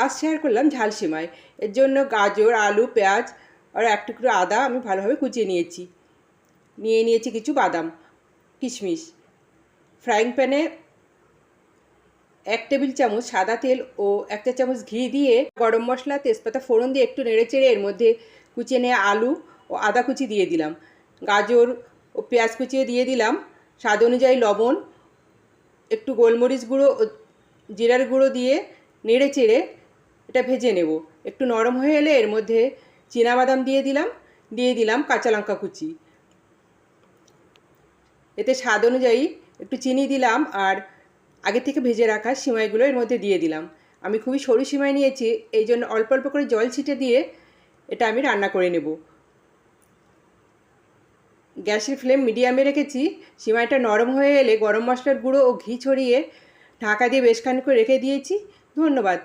আজ শেয়ার করলাম ঝাল সিমাই। এর জন্য গাজর, আলু, পেঁয়াজ আর এক টুকরো আদা আমি ভালোভাবে কুচিয়ে নিয়েছি কিছু বাদাম, কিশমিশ। ফ্রাইং প্যানে 1 টেবিল চামচ সাদা তেল ও 1 চা চামচ ঘি দিয়ে গরম মশলা, তেজপাতা ফোড়ন দিয়ে একটু নেড়েচেড়ে এর মধ্যে কুচিয়ে নেওয়া আলু ও আদা কুচি দিয়ে দিলাম। গাজর ও পেঁয়াজ কুচিয়ে দিয়ে দিলাম। স্বাদ অনুযায়ী লবণ, একটু গোলমরিচ গুঁড়ো ও জিরার গুঁড়ো দিয়ে নেড়েচেড়ে এটা ভেজে নেব। একটু নরম হয়ে এলে এর মধ্যে চীনাবাদাম দিয়ে দিলাম কাঁচা লঙ্কা কুচি। এতে স্বাদ অনুযায়ী একটু চিনি দিলাম আর আগে থেকে ভেজে রাখা সিমাইগুলো এর মধ্যে দিয়ে দিলাম। আমি খুবই সরু সিমাই নিয়েছি, এই জন্য অল্প অল্প করে জল ছিটে দিয়ে এটা আমি রান্না করে নেব। গ্যাসের ফ্লেম মিডিয়ামে রেখেছি। সিমাইটা নরম হয়ে এলে গরম মশলার গুঁড়ো ও ঘি ছড়িয়ে ঢাকা দিয়ে বেশ খানিক রেখে দিয়েছি। ধন্যবাদ।